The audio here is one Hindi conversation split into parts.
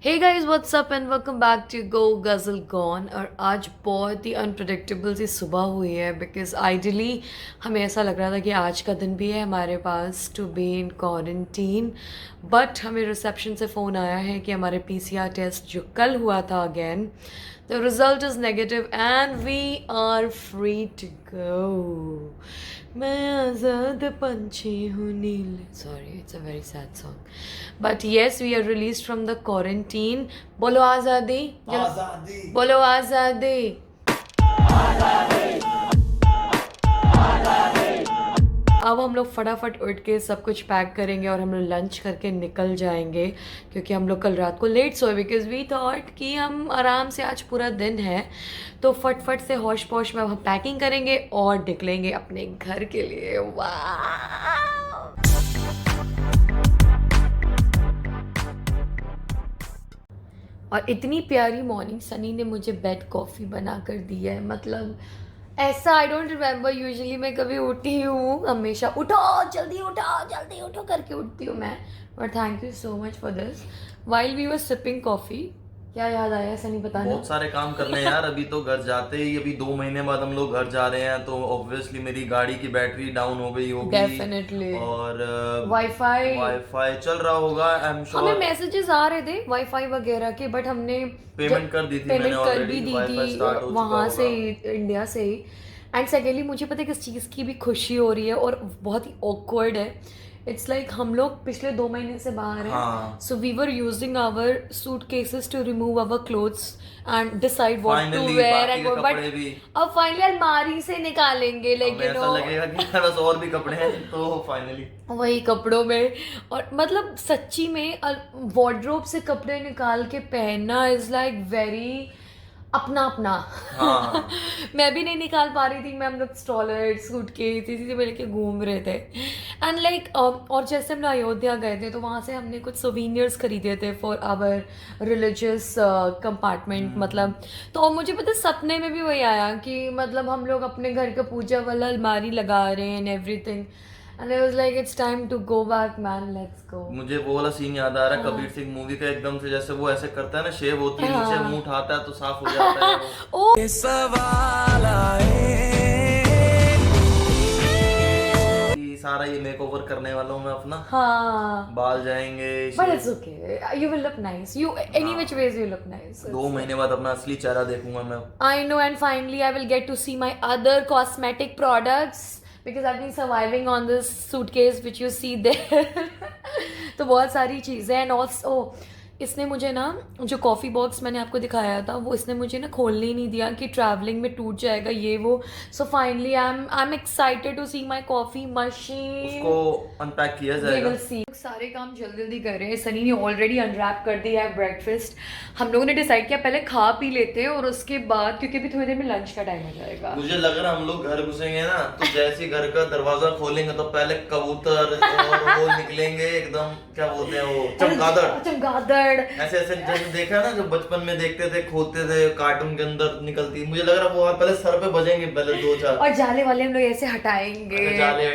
Hey guys what's up and welcome back to go Gazal gone. और आज बहुत ही अनप्रडिक्टेबल सी सुबह हुई है बिकॉज आइडियली हमें ऐसा लग रहा था कि आज का दिन भी है हमारे पास to be in quarantine, but हमें रिसेप्शन से फ़ोन आया है कि हमारे पीसीआर टेस्ट जो कल हुआ था again the result is negative and we are free to go. मैं आज़ाद पंछी हूँ नीले, sorry it's a very sad song, but yes we are release from the quarantine. बोलो आज़ादी, आजादी। बोलो आज़ादी। अब हम लोग फटाफट उठ के सब कुछ पैक करेंगे और हम लोग लंच करके निकल जाएंगे क्योंकि हम लोग कल रात को लेट सोए बिकॉज वी थॉट कि हम आराम से आज पूरा दिन है तो फटफट से होश पोश में हम पैकिंग करेंगे और निकलेंगे अपने घर के लिए। वाह! और इतनी प्यारी मॉर्निंग सनी ने मुझे बेड कॉफ़ी बना कर दी है, मतलब ऐसा आई डोंट रिमेम्बर यूजुअली मैं कभी उठी हूँ, हमेशा जल्दी उठो करके उठती हूँ मैं, but thank you so much for this. While we were sipping coffee क्या याद आया सनी बताना। बहुत सारे काम करने हैं यार। अभी तो घर जाते ही अभी 2 महीने बाद हम लोग घर जा रहे हैं तो ऑब्वियसली मेरी गाड़ी की बैटरी डाउन हो गई होगी डेफिनेटली। और वाईफाई चल रहा होगा आई एम हमें श्योर। मैसेजेस आ रहे थे वाईफाई वगैरह के, बट हमने पेमेंट कर दी थी पेमेंट मैंने कर ऑलरेडी, भी दी वाईफाई थी स्टार्ट हो चुका वहाँ से होगा। ही, इंडिया से ही। एंड सेकेंडली मुझे पता है किस चीज़ की भी खुशी हो रही है और बहुत ही ऑकवर्ड है। इट्स लाइक हम लोग पिछले 2 महीने से बाहर हैं, हाँ। So we were using our suitcases to remove our clothes and decide what to finally wear बाकी एंड के बट कपड़े भी अब फाइनली अलमारी से निकालेंगे, अब लाइक यू ऐसा नो लगेगा कि मेरे पास और भी कपड़े हैं तो फाइनली वही कपड़ों में। और मतलब सच्ची में वार्डरोब से कपड़े निकाल के पहनना इज लाइक वेरी अपना अपना। हाँ। मैं भी नहीं निकाल पा रही थी, मैं हम लोग स्ट्रॉलर सूट के इसी से लेके घूम रहे थे एंड लाइक और जैसे हम लोग अयोध्या गए थे तो वहाँ से हमने कुछ सोवीनियर्स खरीदे थे फॉर आवर रिलीजियस कंपार्टमेंट, मतलब तो मुझे पता है, सपने में भी वही आया कि मतलब हम लोग अपने घर का पूजा वाला अलमारी लगा रहे हैं and everything and I was like it's time to go back man, let's go. मुझे वो वाला सीन याद आ रहा है कबीर सिंह मूवी का, एकदम से जैसे वो ऐसे करता है ना, शेव होती है नीचे, मुंह उठाता है तो साफ हो जाता है वो। ओ सवाल आए कि सारा ये मेकओवर करने वाला हूँ मैं अपना, हाँ, बाल जाएंगे, but it's okay, you will look nice, you any which ways you look nice। 2 महीने बाद अपना असली चेहरा देखूंगा मैं। I know, and finally I will get to see my other cosmetic products because I've been surviving on this suitcase which you see there। तो बहुत सारी चीज़ें एंड ऑल्सो इसने मुझे ना जो कॉफ़ी बॉक्स मैंने आपको दिखाया था वो इसने मुझे ना खोलने ही नहीं दिया कि ट्रैवलिंग में टूट जाएगा ये वो। So finally I am excited to see my coffee machine. उसको अनपैक किया जाएगा। सारे काम जल्दी जल्दी कर रहे हैं, सनी ने ऑलरेडी अनरैप कर दिया है ब्रेकफास्ट। हम लोगों ने डिसाइड किया पहले खा पी लेते हैं और उसके बाद, क्योंकि अभी थोड़ी देर में लंच का टाइम हो जाएगा। मुझे लग रहा है हम लोग घर घुसेंगे ना तो जैसे ही घर का दरवाजा खोलेंगे तो पहले कबूतर और वो निकलेंगे एकदम, क्या बोलते हैं वो, चमगादड़। चमगादड़ ऐसे ऐसे जैसे देखा है ना जो बचपन में देखते थे, खोलते थे कार्टून के अंदर निकलती, मुझे लग रहा है वो पहले सर पे बजेंगे पहले 2-4 और जाले वाले हम लोग ऐसे हटाएंगे। जाले।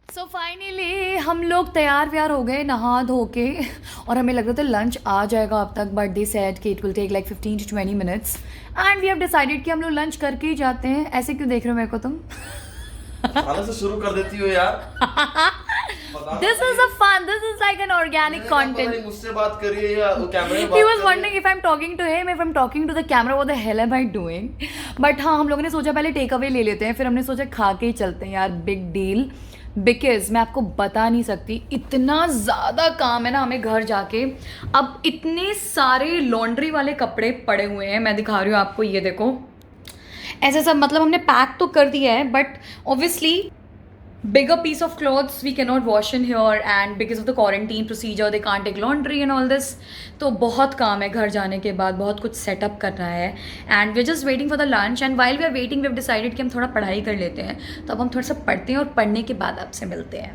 सो फाइनली हम लोग तैयार व्यार हो गए नहा धो के और हमें लग रहा था लंच आ जाएगा अब तक, बट दे सेड कि it will take like 15 to 20 minutes and we have decided कि हम लोग लंच करके ही जाते हैं। ऐसे क्यों देख रहे हो मेरे को तुम? खाने से शुरू कर देती हो यार। This is a fun, this is like an organic content। मुझसे बात करिए या वो कैमरे में He was बात wondering if I'm talking to him, if I'm talking to the camera, what the hell am I doing? But हाँ, हम लोगों ने सोचा पहले टेक अवे ले लेते हैं, फिर हमने सोचा खा के ही चलते हैं यार, बिग डील। बिकॉज मैं आपको बता नहीं सकती, इतना ज़्यादा काम है ना हमें घर जाके। अब इतने सारे लॉन्ड्री वाले कपड़े पड़े हुए हैं, मैं दिखा रही हूँ आपको, ये देखो ऐसे सब, मतलब हमने पैक तो कर दिया है but obviously bigger piece of clothes we cannot wash in here and because of the quarantine procedure they can't take laundry and all this। तो बहुत काम है घर जाने के बाद, बहुत कुछ सेटअप करना है and we're just waiting for the lunch and while we are waiting we have decided कि हम थोड़ा पढ़ाई कर लेते हैं, तो अब हम थोड़ा सा पढ़ते हैं और पढ़ने के बाद आपसे मिलते हैं।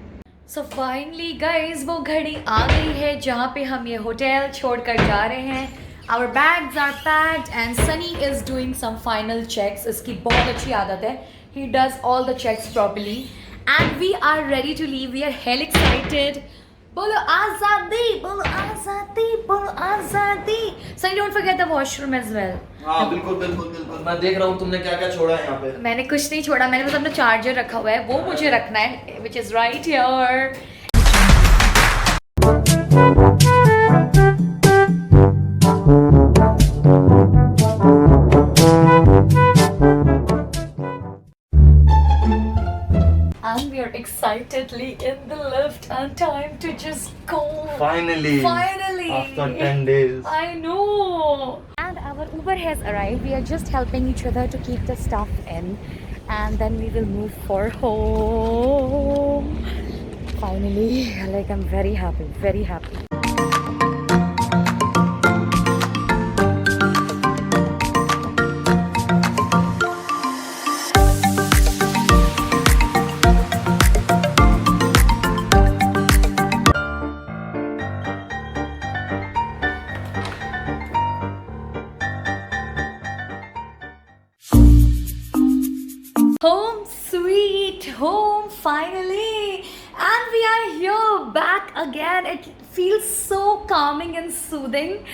सो फाइनली गाइज वो घड़ी आ गई है जहाँ पे हम ये होटल छोड़ कर जा रहे हैं। Our bags are packed and Sunny is doing some final checks। इसकी बहुत अच्छी आदत है, he does all the checks properly and we are ready to leave। We are hell excited। बोलो आज़ादी, बोलो आज़ादी, बोलो आज़ादी। Sunny, don't forget the washroom as well. हाँ बिल्कुल बिल्कुल बिल्कुल, मैं देख रहा हूँ तुमने क्या क्या छोड़ा है यहाँ पे। मैंने कुछ नहीं छोड़ा, मैंने बस अपना चार्जर रखा हुआ है, वो मुझे रखना है, which is right here. And we are excitedly in the lift and time to just go. Finally. Finally. After 10 days. I know. And our Uber has arrived. We are just helping each other to keep the stuff in. And then we will move for home. Finally, like I'm very happy, very happy. Home sweet home finally, and we are here back again. It feels so calming and soothing.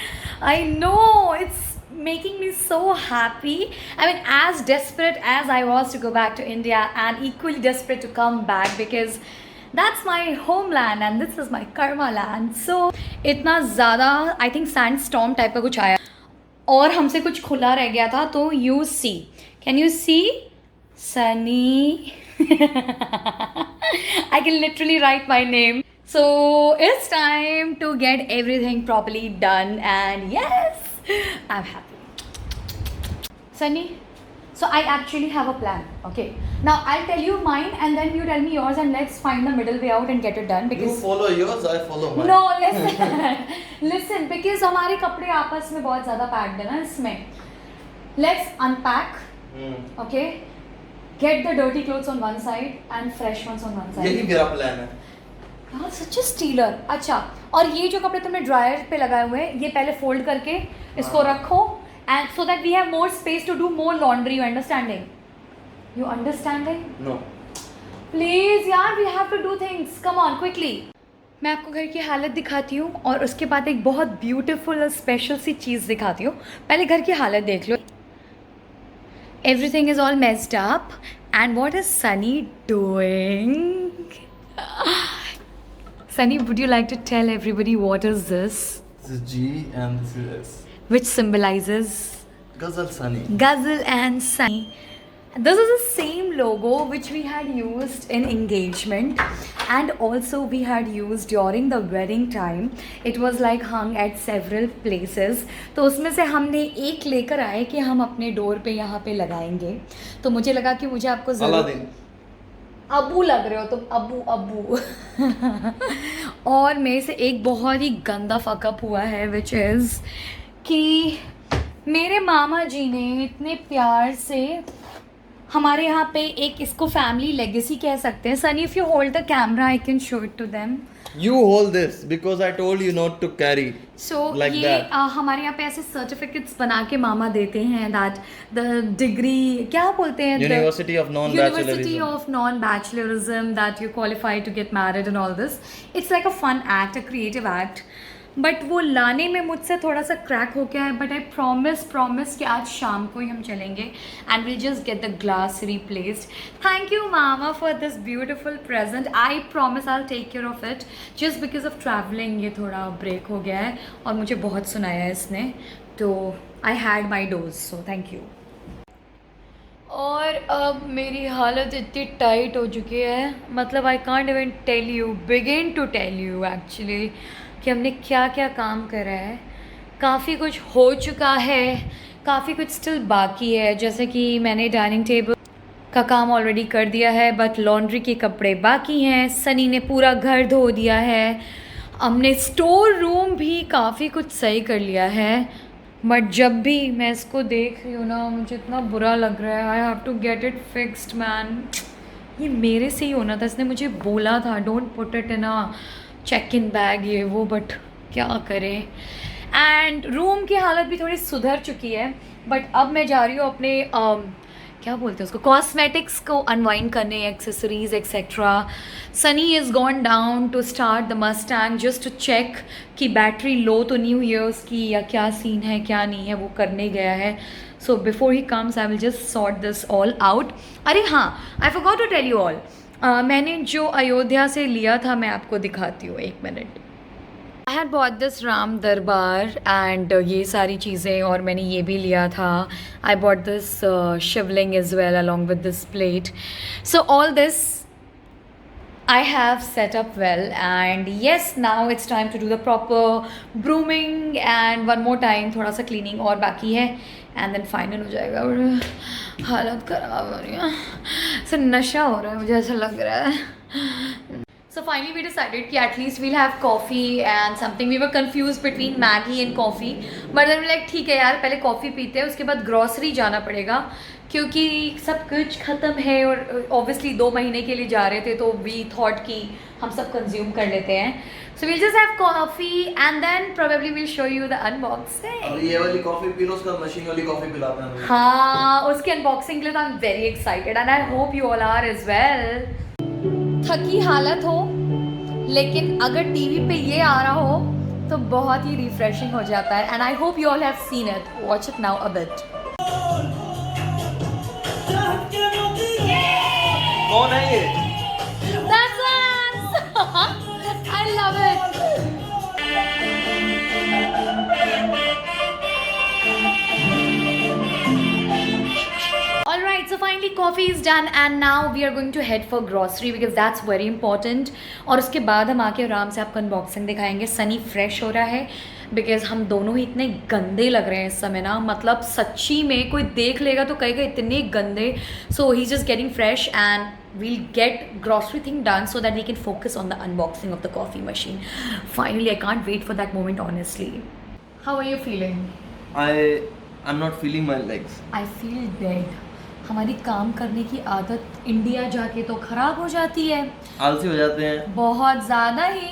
I know, it's making me so happy. I mean, as desperate as I was to go back to India, and equally desperate to come back, because that's my homeland and this is my karma land. So इतना ज़्यादा I think sandstorm type का कुछ आया और हमसे कुछ खुला रह गया था. तो you see, can you see? Sunny. I can literally write my name. So it's time to get everything properly done, and yes, I'm happy. Sunny, so I actually have a plan. Okay, now I'll tell you mine and then you tell me yours, and let's find the middle way out and get it done. You Because follow yours, I follow mine. no, listen, listen, because हमारे कपड़े आपस में बहुत ज़्यादा packed है ना इसमें. Let's unpack. Okay. Get the dirty clothes on one side and fresh ones on one side. यही मेरा प्लान है. हाँ, सच अ स्टीलर. अच्छा, और ये जो कपड़े तुमने ड्रायर पे लगाए हुए हैं, ये पहले फोल्ड करके इसको रखो, and so that we have more space to do more laundry. You understanding? You understanding? No. Please यार, we have to do things. Come on, quickly. मैं आपको घर की हालत दिखाती हूँ और उसके बाद एक बहुत ब्यूटीफुल और स्पेशल सी चीज़ दिखाती हूँ. पहले घर की हालत देख लो. Everything is all messed up. And what is Sunny doing? Sunny, would you like to tell everybody what is this? This is G and this is S. Which symbolizes Ghazal Sunny. Ghazal and Sunny. This is the same logo which we had used in engagement, and also we had used during the wedding time. It was like hung at several places. तो उसमें से हमने एक लेकर आए कि हम अपने डोर पे यहाँ पे लगाएंगे. तो मुझे लगा कि मुझे आपको अलादीन. अबू लग रहे हो तुम, अबू अबू. और मेरे से एक बहुत ही गंदा फकअप हुआ है, विच इज़ कि मेरे मामा जी ने इतने प्यार से हमारे यहाँ पे एक इसको फैमिली लेगेसी कह सकते हैं. Sunny, if you hold the camera I can show it to them. You hold this because I told you not to carry. So Like ये that. हमारे यहाँ पे ऐसे सर्टिफिकेट्स बना के मामा देते हैं, दैट द डिग्री क्या बोलते हैं, University of University non-bachelorism. of non-bachelorism, that you qualify to get married and all this. It's like a fun act, a creative act. But वो लाने में मुझसे थोड़ा सा क्रैक हो गया है. बट आई प्रॉमिस कि आज शाम को ही हम चलेंगे and will just get the glass replaced. Thank you mama for this beautiful present. I promise I will take care of it. Just because of travelling ये थोड़ा ब्रेक हो गया है और मुझे बहुत सुनाया है इसने, तो I had my dose, so thank you. और अब मेरी हालत इतनी टाइट हो चुकी है, मतलब I can't even tell you, begin to tell you actually कि हमने क्या क्या काम करा है. काफ़ी कुछ हो चुका है, काफ़ी कुछ स्टिल बाकी है. जैसे कि मैंने डाइनिंग टेबल का काम ऑलरेडी कर दिया है, बट लॉन्ड्री के कपड़े बाकी हैं. सनी ने पूरा घर धो दिया है. हमने स्टोर रूम भी काफ़ी कुछ सही कर लिया है. बट जब भी मैं इसको देख रही हूँ ना, मुझे इतना बुरा लग रहा है. I have to get it fixed man. ये मेरे से ही होना था. इसने मुझे बोला था don't put it in a check in bag, ये वो, बट क्या करें. एंड रूम की हालत भी थोड़ी सुधर चुकी है. बट अब मैं जा रही हूँ अपने क्या बोलते हैं उसको, कॉस्मेटिक्स को अनवाइंड करने, accessories etcetera. Sunny is gone down to start the Mustang just to check कि बैटरी लो तो नहीं हुई है उसकी या क्या सीन है क्या नहीं है, वो करने गया है. So before he comes I will just sort this all out. अरे हाँ, I forgot to tell you all, मैंने जो अयोध्या से लिया था मैं आपको दिखाती हूँ, 1 minute. I had bought this Ram दरबार एंड ये सारी चीज़ें, और मैंने ये भी लिया था. I bought this Shivling as well along with this plate. So all this I have set up well, and yes, now it's time to do the proper brooming and one more time थोड़ा सा cleaning और बाकी है, and then final हो जाएगा. और हालत ख़राब हो रही है, सो नशा हो रहा है मुझे ऐसा लग रहा है. So finally we decided कि at least we'll have coffee and something. We were confused between Maggie and coffee, but then we're like ठीक है यार, पहले कॉफ़ी पीते हैं, उसके बाद ग्रॉसरी जाना पड़ेगा क्योंकि सब कुछ ख़त्म है. और ऑब्वियसली 2 महीने के लिए जा रहे थे तो वी थॉट कि हम सब कंज्यूम कर लेते हैं. So we'll just have coffee and then probably we'll show you the unboxing. ये वाली कॉफी पी लो, उसका मशीन वाली कॉफी पिलाते हैं. हाँ, उसके अनबॉक्सिंग के लिए तो I am very excited and I hope you all are as well. थकी हालत हो लेकिन अगर टीवी पे ये आ रहा हो तो बहुत ही रिफ्रेशिंग हो जाता है. And I hope you all have seen it. Watch it now a bit. कौन है ये? That's us! I love it. Alright, so finally coffee is done and now we are going to head for grocery because that's very important. और उसके बाद हम आके आराम से आपको अनबॉक्सिंग दिखाएंगे. सनी फ्रेश हो रहा है बिकॉज हम दोनों ही इतने गंदे लग रहे हैं इस समय ना, मतलब सच्ची में कोई देख लेगा तो कहेगा इतने गंदे. So he is just getting fresh and we'll get grocery thing done so that we can focus on the unboxing of the coffee machine. Finally, I can't wait for that moment honestly. How are you feeling? I'm not feeling my legs. I feel dead. हमारी काम करने की आदत इंडिया जाके तो ख़राब हो जाती है, आलसी हो जाते हैं बहुत ज़्यादा ही.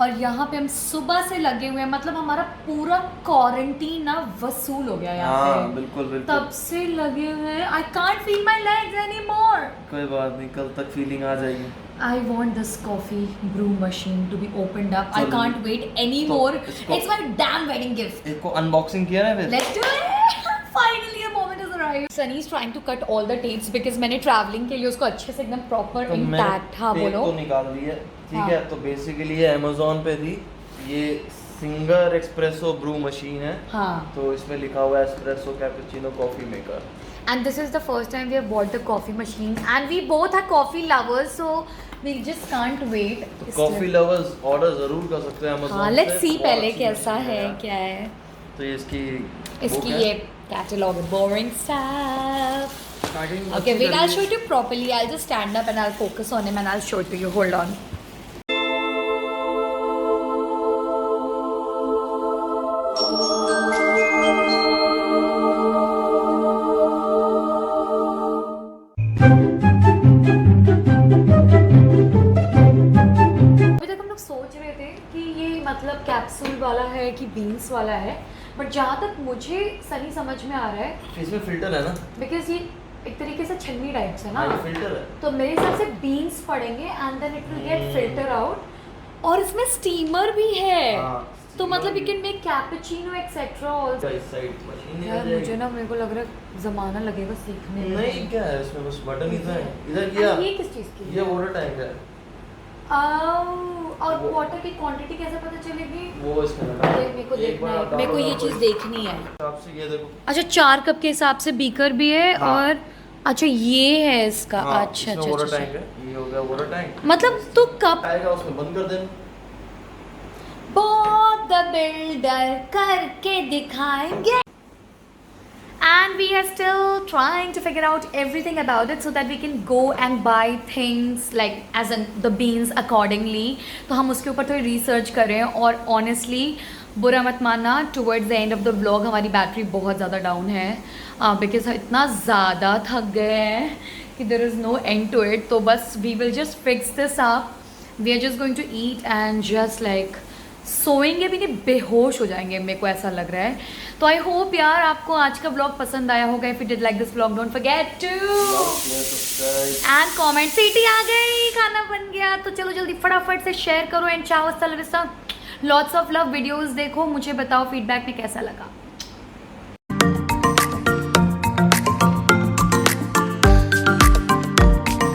और यहाँ पे हम सुबह से लगे हुए हैं, मतलब हमारा पूरा क्वारंटीन ना वसूल हो गया यहाँ पे. बिल्कुल बिल्कुल. तब से लगे हुए हैं. I can't feel my legs any more. कोई बात नहीं, कल तक फीलिंग आ जाएगी. I want this coffee brew machine to be opened up. I चलो. can't wait anymore. It's my damn wedding gift. इसको अनबॉक्सिंग किया ना फिर. Let's do it. Finally, the moment has arrived. Sunny is trying to cut all the tapes because मैंने traveling के लिए उसको अच्छे से एकदम proper तो intact. हाँ मैंने बोलो. तो निकाल दी है, ठीक हाँ. है. तो बेसिकली ये अमेज़ॉन पे थी. ये सिंगर एक्सप्रेसो ब्रू मशीन है. हाँ. तो इसमें लिखा हुआ है espresso cappuccino coffee maker. And this is the first time we have bought the coffee machine, and we both are coffee lovers, so we just can't wait. तो कॉफी लवर्स ऑर्डर जरूर कर सकते हैं अमेज़ॉन हाँ, से. let's see बहुत पहले अच्छी कैसा मशीन है यार. क्या है. तो ये इसकी इसकी ये catalog boring stuff. Okay, wait, I'll show it to you properly. I'll just stand up and I'll focus on him and I'll show it to you. Hold on. अभी तक हम लोग सोच रहे थे कि ये मतलब कैप्सूल वाला है कि बीन्स वाला है, बट जहाँ तक मुझे सही समझ में आ रहा है इसमें फिल्टर है ना. बिकॉज ये एक तरीके से छन्नी टाइप से ना, हाँ, ये फिल्टर है. तो मेरे हिसाब से बीन्स पड़ेंगे and then it will get filter out. और इसमें स्टीमर भी है. हाँ, तो मतलब steamer you can make cappuccino etcetera also. इस साइड मशीन यार मुझे ना, मेरे को लग रहा है ज़माना लगेगा सीखने में. नहीं, क्या है इसमें, बस बटन ही तो है. इधर किया. ये किस चीज़ की? ये वाटर टैंक है. और वो- वाटर की क्वांटिटी कैसे पता चलेगी? वो इसमें लगा है. ये मेरे को एक देखना बार है, मेरे को ये डालो, चीज़ देखनी है. हिसाब से ये देखो. अच्छा, 4 कप के हिसाब से बीकर भी है. हाँ. और अच्छा ये है इसका. हाँ, अच्छा इसमें अच्छा वाटर अच्छा. टैंक है. ये हो गया वाटर टैंक. मतलब तो कप आएगा उसमें बंद कर देना. बहुत द बिल्डर करके दिखाएंगे. And we are still trying to figure out everything about it so that we can go and buy things like as in the beans accordingly. तो हम उसके ऊपर थोड़ी रिसर्च कर रहे हैं. और honestly बुरा मत मानना, towards the end of the vlog हमारी बैटरी बहुत ज़्यादा डाउन है बिकॉज इतना ज़्यादा थक गए हैं कि there is no end to it. तो बस we will just fix this up. We are just going to eat and just like सोएंगे भी नहीं, बेहोश हो जाएंगे, मेरे को ऐसा लग रहा है। तो आई होप यार आपको आज का व्लॉग पसंद आया होगा। If you did like this vlog don't forget to and comment. सीटी आ गई, खाना बन गया, तो चलो जल्दी फटाफट से शेयर करो एंड चाओ, लॉट्स ऑफ लव वीडियोस देखो, मुझे बताओ फीडबैक में कैसा लगा।